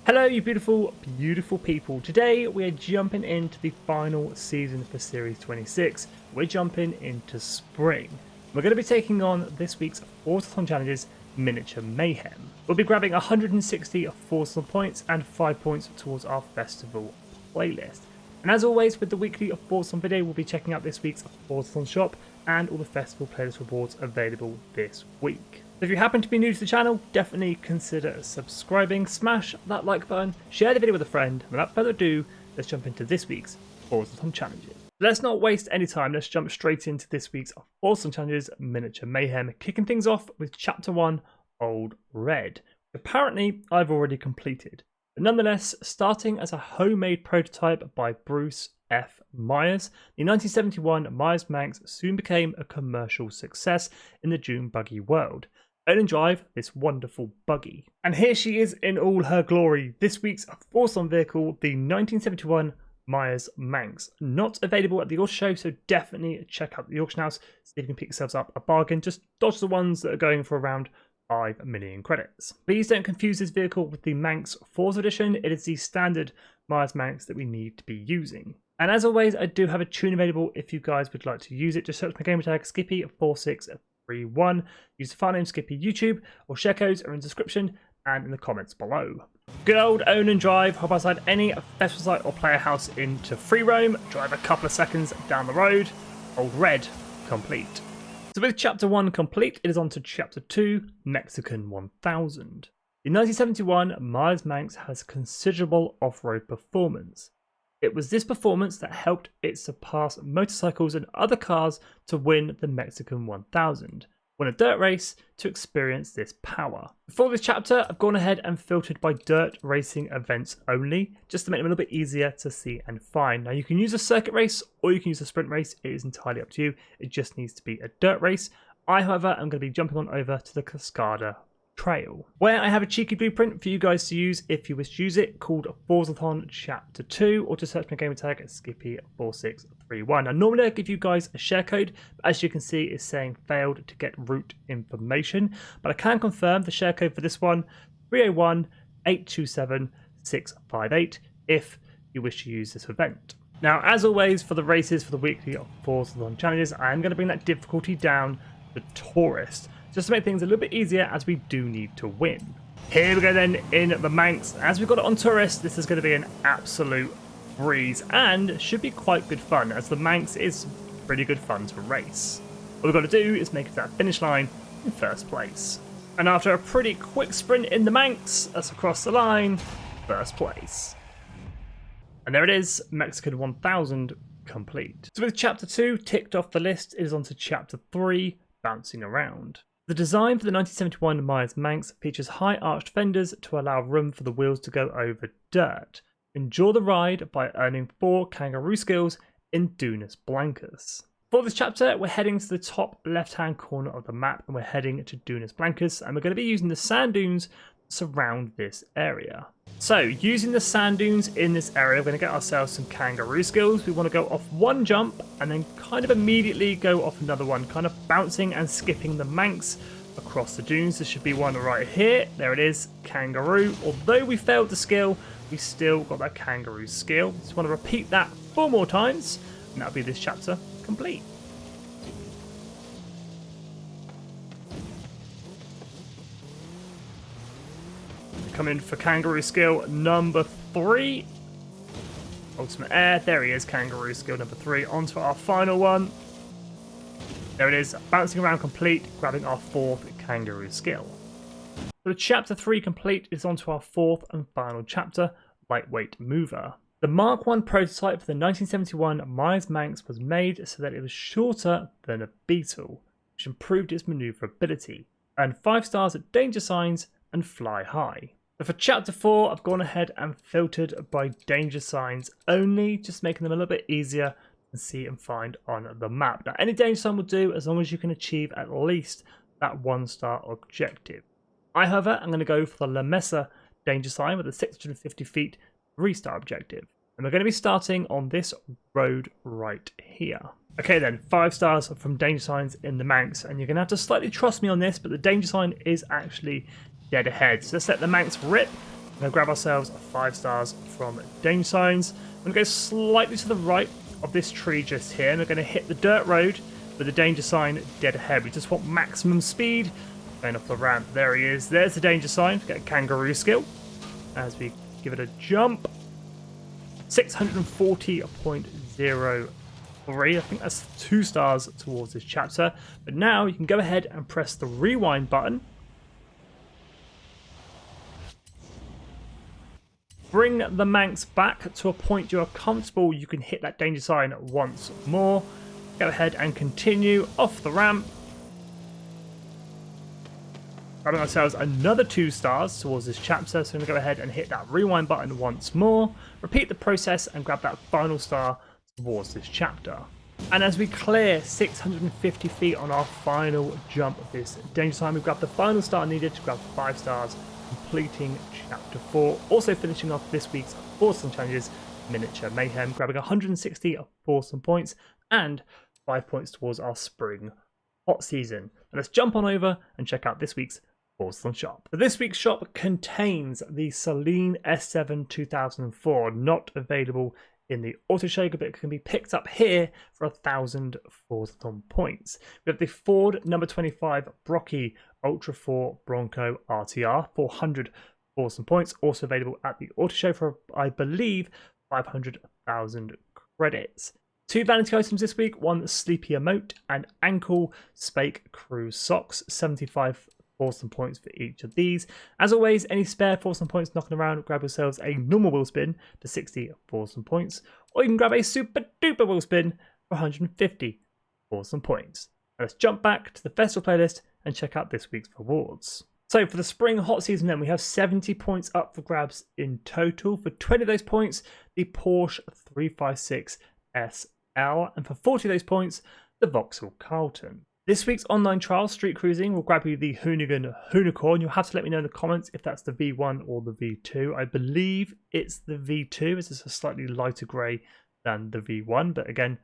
Hello you beautiful, beautiful people. Today we are jumping into the final season for Series 26. We're jumping into spring. We're going to be taking on this week's Forzathon Challenges Miniature Mayhem. We'll be grabbing 160 Forzathon points and 5 points towards our festival playlist. And as always with the weekly Forzathon video, we'll be checking out this week's Forzathon shop and all the festival playlist rewards available this week. If you happen to be new to the channel, definitely consider subscribing, smash that like button, share the video with a friend, and without further ado, let's jump into this week's Forzathon Challenges. Let's not waste any time, let's jump straight into this week's Forzathon Challenges Miniature Mayhem, kicking things off with Chapter 1, Old Red. Apparently, I've already completed, but nonetheless, starting as a homemade prototype by Bruce F. Meyers, the 1971 Meyers Manx soon became a commercial success in the dune buggy world. Own and drive this wonderful buggy. And here she is in all her glory, this week's Forzathon vehicle, the 1971 Meyers Manx. Not available at the auction show, so definitely check out the auction house, see if you can pick yourselves up a bargain. Just dodge the ones that are going for around 5 million credits. Please don't confuse this vehicle with the Manx Forza edition, it is the standard Meyers Manx that we need to be using. And as always, I do have a tune available if you guys would like to use it. Just search my gamer tag Skippy4631. Use the file name Skippy YouTube, or share codes are in the description and in the comments below. Good old own and drive, hop outside any festival site or player house into free roam, drive a couple of seconds down the road, Old Red complete. So with Chapter 1 complete, it is on to Chapter 2, Mexican 1000. The 1971 Meyers Manx has considerable off-road performance. It was this performance that helped it surpass motorcycles and other cars to win the Mexican 1000, win a dirt race to experience this power. For this chapter, I've gone ahead and filtered by dirt racing events only, just to make them a little bit easier to see and find. Now you can use a circuit race or you can use a sprint race, it is entirely up to you, it just needs to be a dirt race. I, however, am going to be jumping on over to the Cascada trail, where I have a cheeky blueprint for you guys to use if you wish to use it, called Forzathon Chapter 2, or to search my gamer tag at Skippy4631. Now normally I give you guys a share code, but as you can see it's saying failed to get route information, but I can confirm the share code for this one, 301-827-658, if you wish to use this event. Now as always for the races for the weekly Forzathon challenges, I am going to bring that difficulty down to Tourist, just to make things a little bit easier as we do need to win. Here we go then in the Manx. As we've got it on Tourist, this is going to be an absolute breeze and should be quite good fun, as the Manx is pretty good fun to race. All we've got to do is make it to that finish line in first place. And after a pretty quick sprint in the Manx, that's across the line, first place. And there it is, Mexican 1000 complete. So with Chapter 2 ticked off the list, it is on to Chapter 3, bouncing around. The design for the 1971 Meyers Manx features high arched fenders to allow room for the wheels to go over dirt. Enjoy the ride by earning 4 kangaroo skills in Dunas Blancas. For this chapter, we're heading to the top left-hand corner of the map and we're heading to Dunas Blancas, and we're going to be using the sand dunes that surround this area. So, using the sand dunes in this area, we're going to get ourselves some kangaroo skills. We want to go off one jump and then kind of immediately go off another one, kind of bouncing and skipping the Manx across the dunes. There should be one right here. There it is, kangaroo. Although we failed the skill, we still got that kangaroo skill. Just want to repeat that 4 more times, and that'll be this chapter complete. Coming for kangaroo skill number 3. Ultimate air. There he is, kangaroo skill number 3. On to our final one. There it is, bouncing around complete, grabbing our 4th kangaroo skill. So the chapter 3 complete is on to our 4th and final chapter, lightweight mover. The Mark 1 prototype for the 1971 Meyers Manx was made so that it was shorter than a Beetle, which improved its maneuverability, earned 5 stars at danger signs, and fly high. But for chapter 4, I've gone ahead and filtered by danger signs only, just making them a little bit easier to see and find on the map. Now, any danger sign will do as long as you can achieve at least that 1-star objective. I, however, am going to go for the La Mesa danger sign with a 650 feet 3-star objective. And we're going to be starting on this road right here. Okay then, 5 stars from danger signs in the Manx, and you're going to have to slightly trust me on this, but the danger sign is actually dead ahead. So let's let the Manx rip We're going to grab ourselves 5 stars from danger signs. I'm going to go slightly to the right of this tree just here, and we're going to hit the dirt road with the danger sign dead ahead. We just want maximum speed. Going off the ramp, there he is. There's the danger sign. Get a kangaroo skill as we give it a jump. 640.03. I think that's 2 stars towards this chapter. But now you can go ahead and press the rewind button. Bring the Manx back to a point you are comfortable. You can hit that danger sign once more. Go ahead and continue off the ramp. Grabbing ourselves another 2 stars towards this chapter. So I'm going to go ahead and hit that rewind button once more. Repeat the process and grab that final star towards this chapter. And as we clear 650 feet on our final jump of this danger sign, we grab the final star needed to grab 5 stars, completing chapter 4. Also finishing off this week's Forza challenges, Miniature Mayhem, grabbing 160 Forza points and 5 points towards our spring hot season. And let's jump on over and check out this week's Forza shop. So this week's shop contains the Celine S7 2004, not available in the auto shaker, but it can be picked up here for 1,000 Forzathon points. We have the Ford number 25 Brocky Ultra 4 Bronco RTR, 400 Forzathon points, also available at the auto show for, I believe, 500,000 credits. 2 vanity items this week, 1 Sleepy Emote and Ankle Spake Cruise Socks, 75 Forzathon points for each of these. As always, any spare Forzathon points knocking around, grab yourselves a normal wheel spin for 60 Forzathon points, or you can grab a super duper wheel spin for 150 Forzathon points. Now let's jump back to the festival playlist and check out this week's rewards. So for the spring hot season then, we have 70 points up for grabs in total. For 20 of those points, the Porsche 356 SL, and for 40 of those points, the Vauxhall Carlton. This week's online trial, Street Cruising, will grab you the Hoonigan Hoonicorn. You'll have to let me know in the comments if that's the V1 or the V2. I believe it's the V2, as it's a slightly lighter grey than the V1, but again,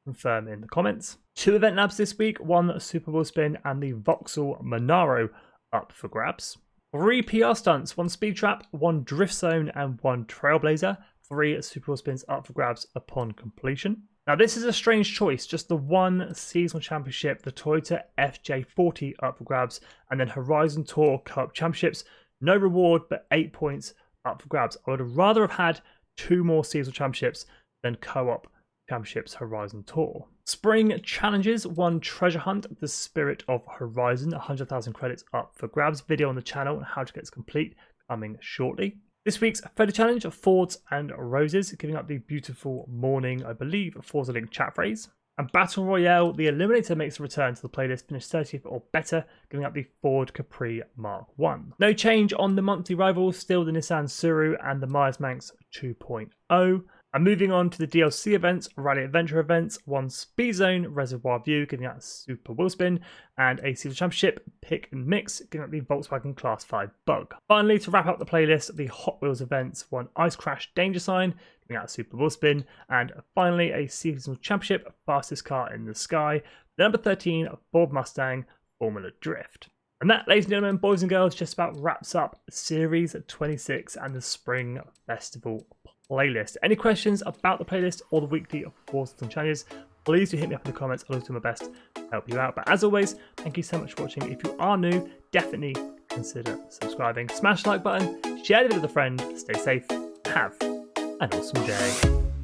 confirm in the comments. 2 event labs this week, 1 Super Wheel Spin and the Vauxhall Monaro up for grabs. 3 PR stunts, 1 Speed Trap, 1 Drift Zone and 1 Trailblazer. 3 Super Wheel Spins up for grabs upon completion. Now this is a strange choice, just the 1 seasonal championship, the Toyota FJ40 up for grabs, and then Horizon Tour Co-op Championships, no reward but 8 points up for grabs. I would have rather have had 2 more seasonal championships than Co-op Championships Horizon Tour. Spring challenges, 1 Treasure Hunt, the Spirit of Horizon, 100,000 credits up for grabs. Video on the channel on how to get this complete coming shortly. This week's photo challenge of Fords and Roses, giving up the beautiful morning, I believe, Forza Link chat phrase. And Battle Royale, the Eliminator makes a return to the playlist, finish 30th or better, giving up the Ford Capri Mark 1. No change on the monthly rivals, still the Nissan Suru and the Meyers Manx 2.0. And moving on to the DLC events, Rally Adventure events, 1 Speed Zone Reservoir View, giving out a Super Wheel Spin, and a Seasonal Championship Pick and Mix, giving out the Volkswagen Class 5 Bug. Finally, to wrap up the playlist, the Hot Wheels events, 1 Ice Crash Danger Sign, giving out a Super Wheel Spin, and finally a Seasonal Championship Fastest Car in the Sky, the number 13 Ford Mustang Formula Drift. And that, ladies and gentlemen, boys and girls, just about wraps up Series 26 and the Spring Festival playlist. Any questions about the playlist or the weekly Forzathon challenges, please do hit me up in the comments. I'll do my best to help you out. But as always, thank you so much for watching. If you are new, definitely consider subscribing. Smash the like button, share the video with a friend, stay safe, have an awesome day.